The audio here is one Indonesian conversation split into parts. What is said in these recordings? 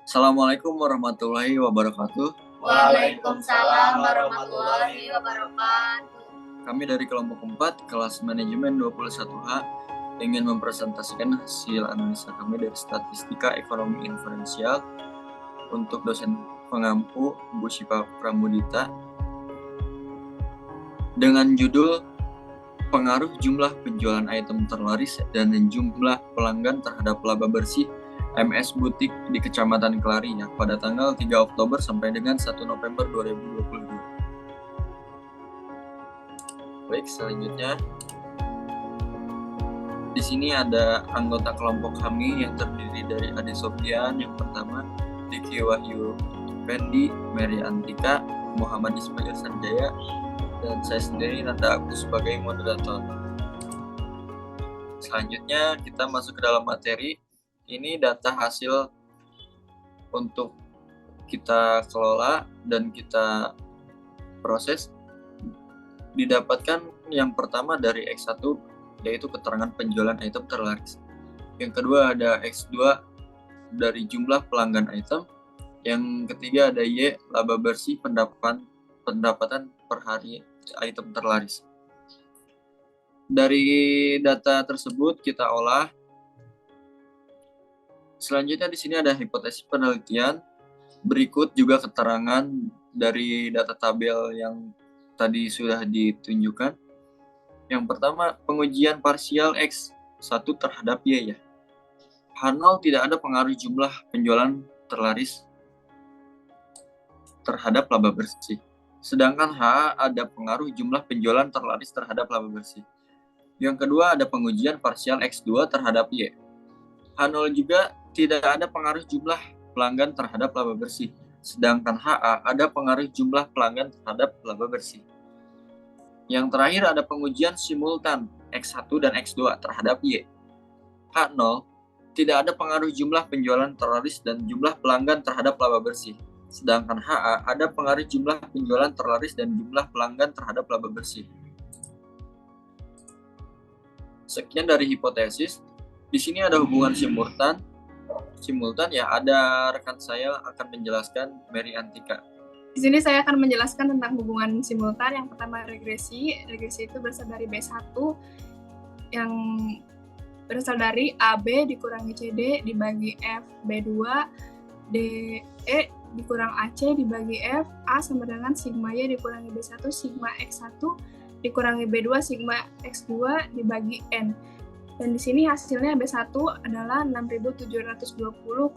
Assalamualaikum warahmatullahi wabarakatuh. Waalaikumsalam warahmatullahi wabarakatuh. Kami dari kelompok 4, kelas manajemen 21H, ingin mempresentasikan hasil analisa kami dari statistika ekonomi inferensial untuk dosen pengampu Bu Syifa Pramudita dengan judul pengaruh jumlah penjualan item terlaris dan jumlah pelanggan terhadap laba bersih MS Butik di Kecamatan Kelari pada tanggal 3 Oktober sampai dengan 1 November 2022. Baik, selanjutnya di sini ada anggota kelompok kami yang terdiri dari Ade Sofyan yang pertama, Diki Wahyu Fendi, Mary Antika, Muhammad Ismail Sanjaya, dan saya sendiri Nanda Agus sebagai moderator. Selanjutnya kita masuk ke dalam materi. Ini data hasil untuk kita kelola dan kita proses. Didapatkan yang pertama dari X1 yaitu keterangan penjualan item terlaris. Yang kedua ada X2 dari jumlah pelanggan item. Yang ketiga ada Y, laba bersih pendapatan per hari item terlaris. Dari data tersebut kita olah. Selanjutnya di sini ada hipotesis penelitian. Berikut juga keterangan dari data tabel yang tadi sudah ditunjukkan. Yang pertama, pengujian parsial X1 terhadap Y ya. H0 tidak ada pengaruh jumlah penjualan terlaris terhadap laba bersih. Sedangkan H ada pengaruh jumlah penjualan terlaris terhadap laba bersih. Yang kedua ada pengujian parsial X2 terhadap Y. H0 juga tidak ada pengaruh jumlah pelanggan terhadap laba bersih. Sedangkan HA ada pengaruh jumlah pelanggan terhadap laba bersih. Yang terakhir ada pengujian simultan X1 dan X2 terhadap Y. H0 tidak ada pengaruh jumlah penjualan terlaris dan jumlah pelanggan terhadap laba bersih. Sedangkan HA ada pengaruh jumlah penjualan terlaris dan jumlah pelanggan terhadap laba bersih. Sekian dari hipotesis. Di sini ada hubungan simultan. Simultan ya, ada rekan saya akan menjelaskan, Mary Antika. Di sini saya akan menjelaskan tentang hubungan simultan. Yang pertama regresi. Regresi itu berasal dari B1 yang berasal dari AB dikurangi CD dibagi F B2 DE dikurang AC dibagi F, A sama dengan sigma Y dikurangi B1 sigma X1 dikurangi B2 sigma X2 dibagi N. Dan di sini hasilnya B1 adalah 6.720,320,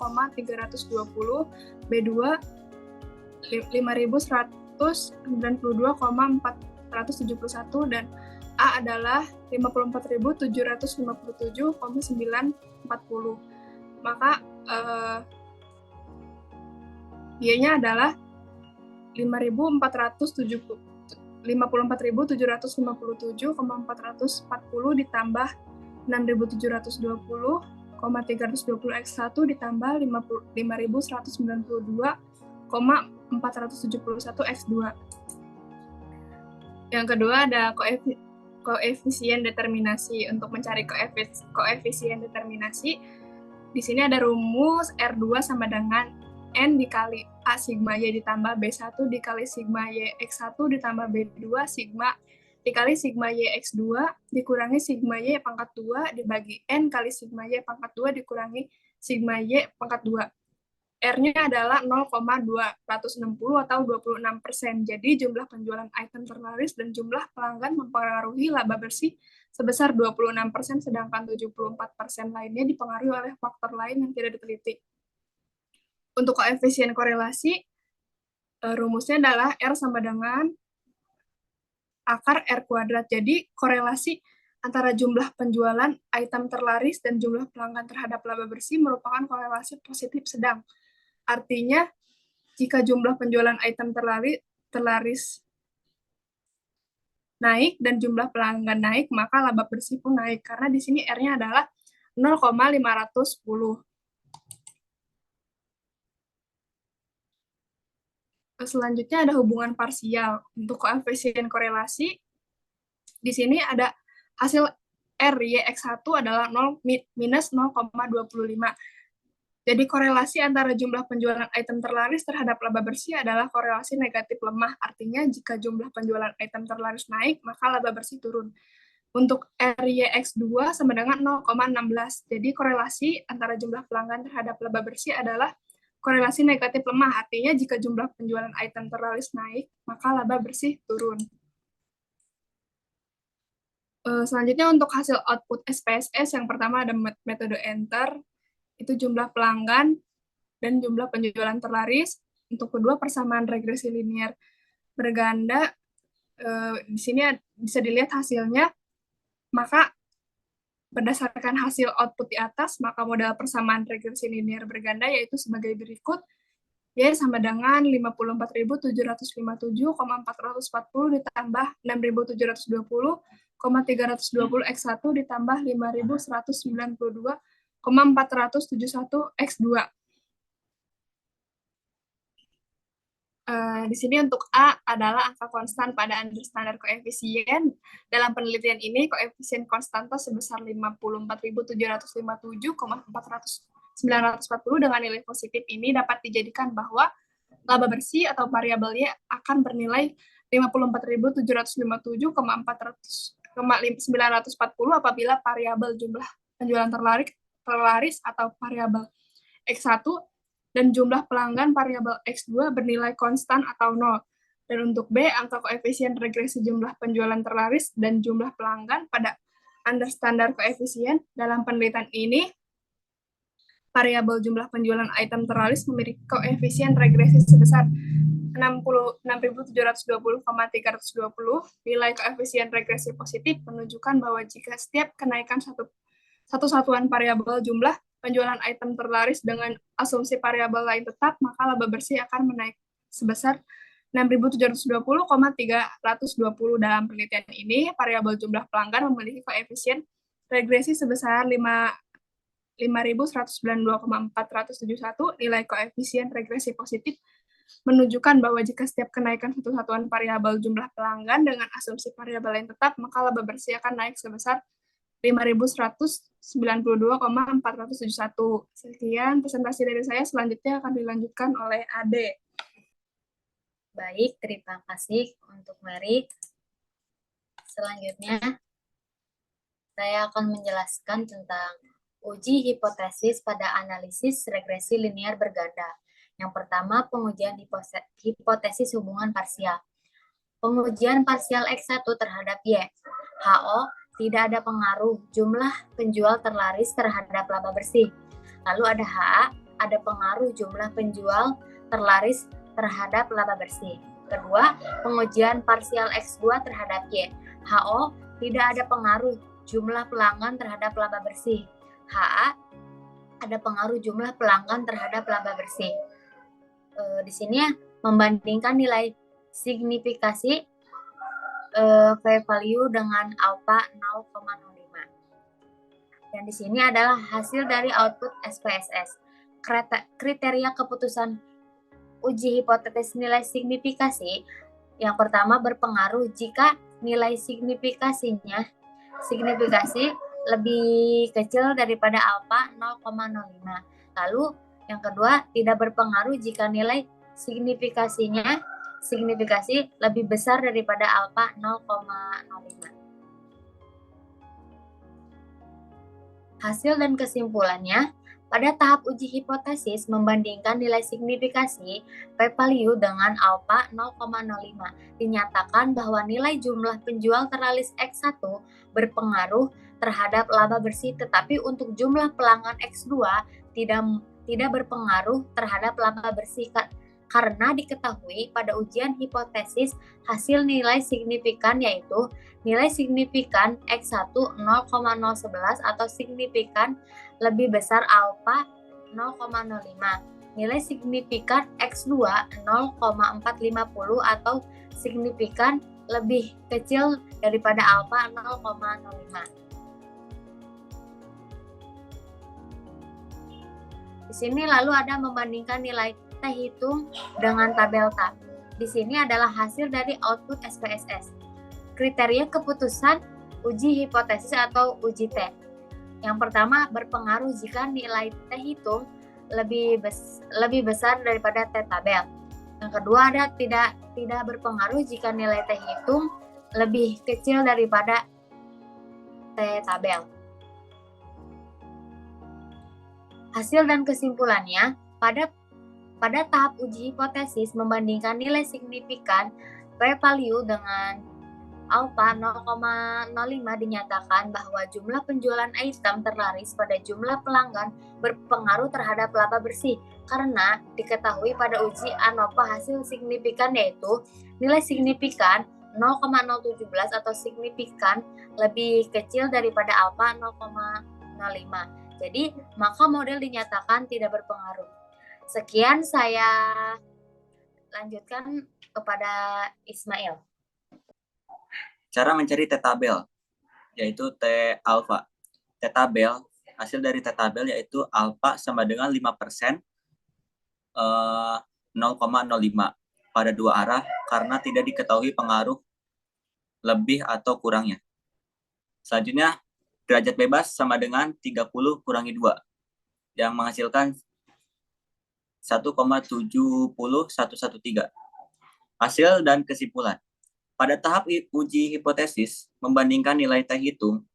B2 5.192,471 dan A adalah 54.757,940. Maka Y-nya adalah 54.757,440 ditambah 6.720,320 X1 ditambah 5.192,471 X2. Yang kedua ada koefisien determinasi. Untuk mencari koefisien determinasi, di sini ada rumus R2 sama dengan N dikali A sigma Y ditambah B1 dikali sigma Y X1 ditambah B2 sigma dikali sigma Y X2 dikurangi sigma Y pangkat 2 dibagi N kali sigma Y pangkat 2 dikurangi sigma Y pangkat 2. R-nya adalah 0,260 atau 26%. Jadi jumlah penjualan item terlaris dan jumlah pelanggan mempengaruhi laba bersih sebesar 26%, sedangkan 74% lainnya dipengaruhi oleh faktor lain yang tidak diteliti. Untuk koefisien korelasi, rumusnya adalah R sama dengan akar R kuadrat. Jadi korelasi antara jumlah penjualan item terlaris dan jumlah pelanggan terhadap laba bersih merupakan korelasi positif sedang. Artinya, jika jumlah penjualan item terlaris naik dan jumlah pelanggan naik, maka laba bersih pun naik. Karena di sini R-nya adalah 0,510. Selanjutnya ada hubungan parsial. Untuk koefisien korelasi, di sini ada hasil R, Y, X1 adalah 0 minus 0,25. Jadi korelasi antara jumlah penjualan item terlaris terhadap laba bersih adalah korelasi negatif lemah. Artinya jika jumlah penjualan item terlaris naik, maka laba bersih turun. Untuk RYX2 sama dengan 0,16. Jadi korelasi antara jumlah pelanggan terhadap laba bersih adalah korelasi negatif lemah. Artinya jika jumlah penjualan item terlaris naik, maka laba bersih turun. Selanjutnya untuk hasil output SPSS, yang pertama ada metode enter, itu jumlah pelanggan dan jumlah penjualan terlaris. Untuk kedua, persamaan regresi linear berganda. Di sini bisa dilihat hasilnya. Maka berdasarkan hasil output di atas, maka model persamaan regresi linear berganda yaitu sebagai berikut. Y sama dengan 54.757,440 ditambah 6.720,320 X1 ditambah 5.192,471 X2. Di sini untuk A adalah angka konstan pada understandard koefisien. Dalam penelitian ini, koefisien konstanta sebesar 54.757,940 dengan nilai positif ini dapat dijadikan bahwa laba bersih atau variabel Y akan bernilai 54.757,940 apabila variabel jumlah penjualan terlaris atau variabel X1 dan jumlah pelanggan variabel X2 bernilai konstan atau 0. Dan untuk B, angka koefisien regresi jumlah penjualan terlaris dan jumlah pelanggan pada understandard koefisien. Dalam penelitian ini, variabel jumlah penjualan item terlaris memiliki koefisien regresi sebesar 6.720,320. Nilai koefisien regresi positif menunjukkan bahwa jika setiap kenaikan satu satuan variabel jumlah penjualan item terlaris dengan asumsi variabel lain tetap, maka laba bersih akan menaik sebesar 6.720,320. Dalam penelitian ini, variabel jumlah pelanggan memiliki koefisien regresi sebesar 5.192,471. Nilai koefisien regresi positif menunjukkan bahwa jika setiap kenaikan satu satuan variabel jumlah pelanggan dengan asumsi variabel lain tetap, maka laba bersih akan naik sebesar 5.192,471. Sekian presentasi dari saya, selanjutnya akan dilanjutkan oleh Ade. Baik, terima kasih untuk Mary. Selanjutnya, saya akan menjelaskan tentang uji hipotesis pada analisis regresi linear berganda. Yang pertama, pengujian hipotesis hubungan parsial. Pengujian parsial X1 terhadap Y. HO tidak ada pengaruh jumlah penjual terlaris terhadap laba bersih. Lalu ada HA, ada pengaruh jumlah penjual terlaris terhadap laba bersih. Kedua, pengujian parsial X2 terhadap Y. HO tidak ada pengaruh jumlah pelanggan terhadap laba bersih. HA ada pengaruh jumlah pelanggan terhadap laba bersih. Di sini membandingkan nilai signifikasi p-value dengan alpha 0,05. Dan di sini adalah hasil dari output SPSS. Kriteria keputusan uji hipotesis nilai signifikasi yang pertama berpengaruh jika nilai signifikasi lebih kecil daripada alpha 0,05. Lalu yang kedua tidak berpengaruh jika nilai signifikasi lebih besar daripada alpha 0,05. Hasil dan kesimpulannya, pada tahap uji hipotesis membandingkan nilai signifikasi p-value dengan alpha 0,05, dinyatakan bahwa nilai jumlah penjual terlaris X1 berpengaruh terhadap laba bersih, tetapi untuk jumlah pelanggan X2 tidak berpengaruh terhadap laba bersih karena diketahui pada ujian hipotesis hasil nilai signifikan yaitu nilai signifikan X1 0,011 atau signifikan lebih besar alpha 0,05. Nilai signifikan X2 0,450 atau signifikan lebih kecil daripada alpha 0,05. Di sini lalu ada membandingkan nilai T hitung dengan tabel tab. Di sini adalah hasil dari output SPSS. Kriteria keputusan uji hipotesis atau uji T. Yang pertama berpengaruh jika nilai T hitung lebih besar daripada T tabel. Yang kedua ada tidak berpengaruh jika nilai T hitung lebih kecil daripada T tabel. Hasil dan kesimpulannya, pada tahap uji hipotesis membandingkan nilai signifikan p-value dengan alpha 0,05 dinyatakan bahwa jumlah penjualan item terlaris pada jumlah pelanggan berpengaruh terhadap laba bersih karena diketahui pada uji ANOVA hasil signifikan yaitu nilai signifikan 0,017 atau signifikan lebih kecil daripada alpha 0,05. Jadi, maka model dinyatakan tidak berpengaruh. Sekian saya lanjutkan kepada Ismail. Cara mencari T tabel, yaitu T alpha. T tabel, hasil dari T tabel yaitu alpha sama dengan 5% 0,05 pada dua arah karena tidak diketahui pengaruh lebih atau kurangnya. Selanjutnya, derajat bebas sama dengan 30 kurangi 2 yang menghasilkan 1,70113. Hasil dan kesimpulan. Pada tahap uji hipotesis, membandingkan nilai T hitung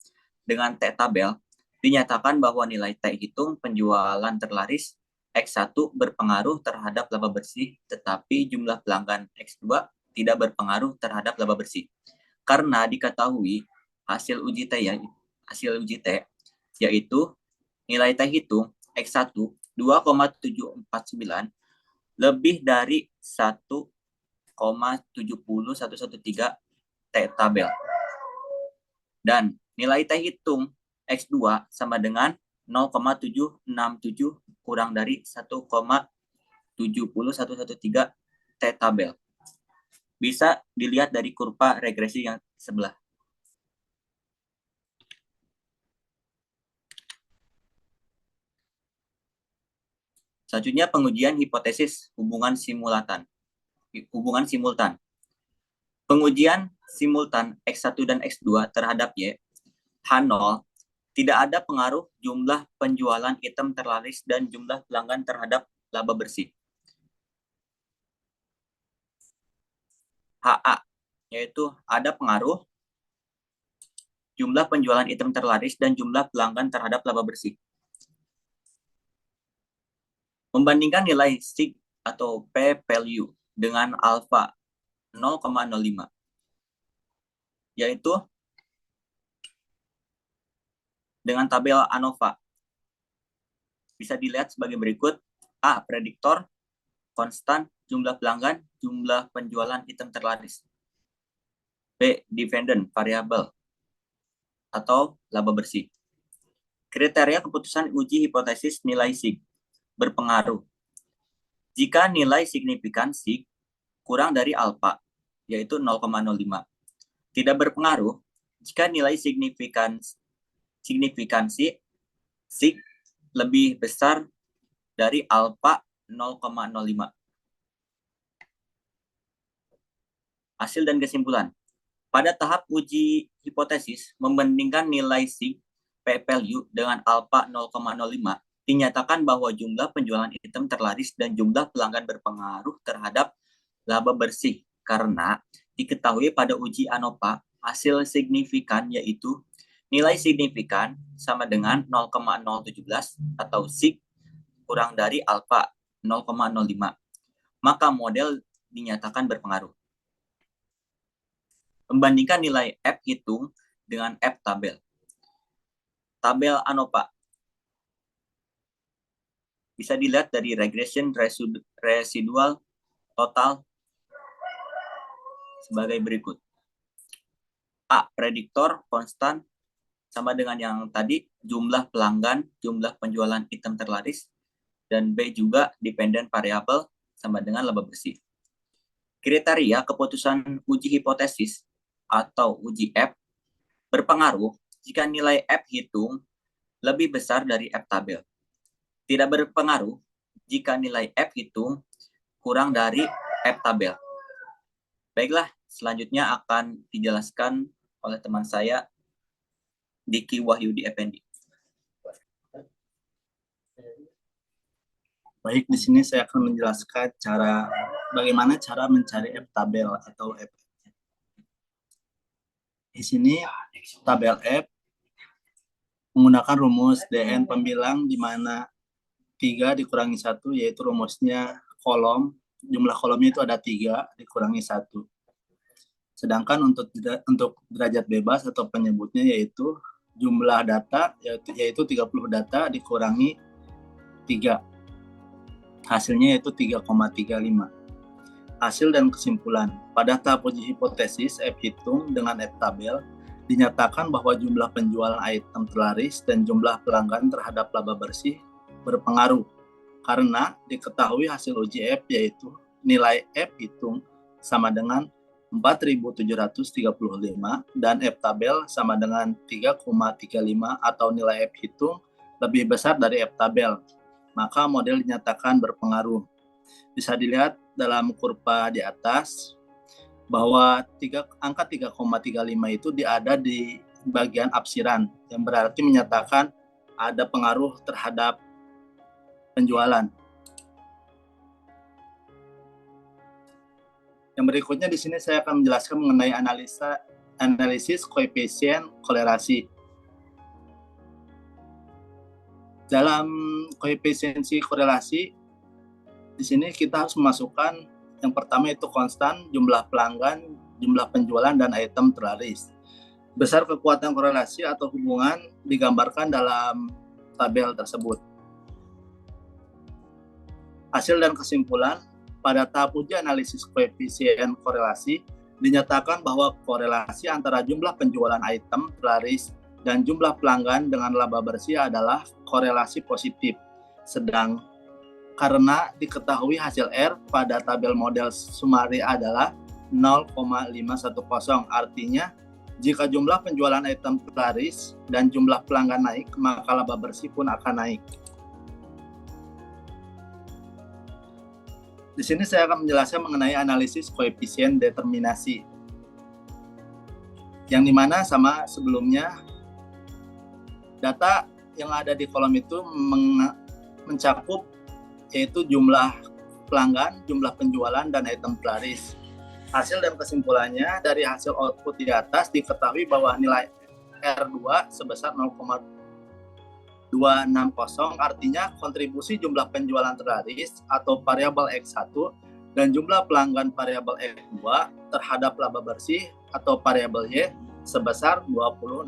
dengan T tabel, dinyatakan bahwa nilai T hitung penjualan terlaris X1 berpengaruh terhadap laba bersih, tetapi jumlah pelanggan X2 tidak berpengaruh terhadap laba bersih. Karena diketahui hasil uji T yaitu nilai T hitung X1 2,749 lebih dari 1,70113 T tabel. Dan nilai T hitung X2 sama dengan 0,767 kurang dari 1,70113 T tabel. Bisa dilihat dari kurva regresi yang sebelah. Selanjutnya pengujian hipotesis hubungan simultan. Pengujian simultan X1 dan X2 terhadap Y, H0, tidak ada pengaruh jumlah penjualan item terlaris dan jumlah pelanggan terhadap laba bersih. HA, yaitu ada pengaruh jumlah penjualan item terlaris dan jumlah pelanggan terhadap laba bersih. Membandingkan nilai SIG atau P-value dengan alpha 0,05, yaitu dengan tabel ANOVA. Bisa dilihat sebagai berikut. A. Prediktor, konstan, jumlah pelanggan, jumlah penjualan item terlaris. B. Dependent, variabel, atau laba bersih. Kriteria keputusan uji hipotesis nilai SIG berpengaruh. Jika nilai signifikan SIG kurang dari alpha, yaitu 0,05. Tidak berpengaruh jika nilai signifikansi SIG lebih besar dari alpha 0,05. Hasil dan kesimpulan. Pada tahap uji hipotesis, membandingkan nilai SIG P-value dengan alpha 0,05, dinyatakan bahwa jumlah penjualan item terlaris dan jumlah pelanggan berpengaruh terhadap laba bersih karena diketahui pada uji ANOVA hasil signifikan yaitu nilai signifikan sama dengan 0,017 atau SIG kurang dari alpha 0,05. Maka model dinyatakan berpengaruh. Membandingkan nilai F hitung dengan F tabel. Tabel ANOVA bisa dilihat dari regression residual total sebagai berikut. A. Prediktor konstan sama dengan yang tadi, jumlah pelanggan, jumlah penjualan item terlaris, dan B juga dependent variable sama dengan laba bersih. Kriteria keputusan uji hipotesis atau uji F berpengaruh jika nilai F hitung lebih besar dari F tabel. Tidak berpengaruh jika nilai F hitung kurang dari F tabel. Baiklah, selanjutnya akan dijelaskan oleh teman saya, Diki Wahyudi Effendi. Baik, di sini saya akan menjelaskan bagaimana cara mencari F tabel atau F. Di sini tabel F menggunakan rumus DN pembilang di mana 3 dikurangi 1 yaitu rumusnya jumlah kolomnya itu ada 3 dikurangi 1. Sedangkan untuk derajat bebas atau penyebutnya yaitu jumlah data yaitu 30 data dikurangi 3. Hasilnya yaitu 3,35. Hasil dan kesimpulan. Pada tahap uji hipotesis F hitung dengan F tabel dinyatakan bahwa jumlah penjualan item terlaris dan jumlah pelanggan terhadap laba bersih berpengaruh karena diketahui hasil uji F yaitu nilai F hitung sama dengan 4.735 dan F tabel sama dengan 3,35 atau nilai F hitung lebih besar dari F tabel, maka model dinyatakan berpengaruh. Bisa dilihat dalam kurva di atas bahwa angka 3,35 itu ada di bagian apsiran, yang berarti menyatakan ada pengaruh terhadap penjualan. Yang berikutnya di sini saya akan menjelaskan mengenai analisis koefisien kolerasi. Dalam koefisiensi korelasi, di sini kita harus memasukkan yang pertama itu konstan, jumlah pelanggan, jumlah penjualan, dan item terlaris. Besar kekuatan korelasi atau hubungan digambarkan dalam tabel tersebut. Hasil dan kesimpulan, pada tahap uji analisis koefisien korelasi, dinyatakan bahwa korelasi antara jumlah penjualan item terlaris dan jumlah pelanggan dengan laba bersih adalah korelasi positif. Karena diketahui hasil R pada tabel model Sumari adalah 0,510. Artinya, jika jumlah penjualan item terlaris dan jumlah pelanggan naik, maka laba bersih pun akan naik. Di sini saya akan menjelaskan mengenai analisis koefisien determinasi. Yang dimana sama sebelumnya, data yang ada di kolom itu mencakup yaitu jumlah pelanggan, jumlah penjualan, dan item terlaris. Hasil dan kesimpulannya dari hasil output di atas diketahui bahwa nilai R2 sebesar 0,260, artinya kontribusi jumlah penjualan terlaris atau variabel X1 dan jumlah pelanggan variabel X2 terhadap laba bersih atau variabel Y sebesar 26%.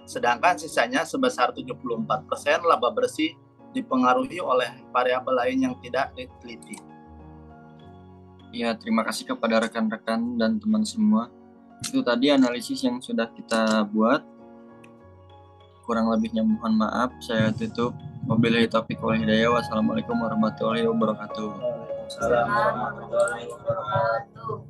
Sedangkan sisanya sebesar 74% laba bersih dipengaruhi oleh variabel lain yang tidak diteliti. Ya, terima kasih kepada rekan-rekan dan teman semua. Itu tadi analisis yang sudah kita buat. Kurang lebihnya mohon maaf. Saya tutup. Wabillahi taufiq wal hidayah. Wassalamualaikum warahmatullahi wabarakatuh. Waalaikumsalam warahmatullahi wabarakatuh.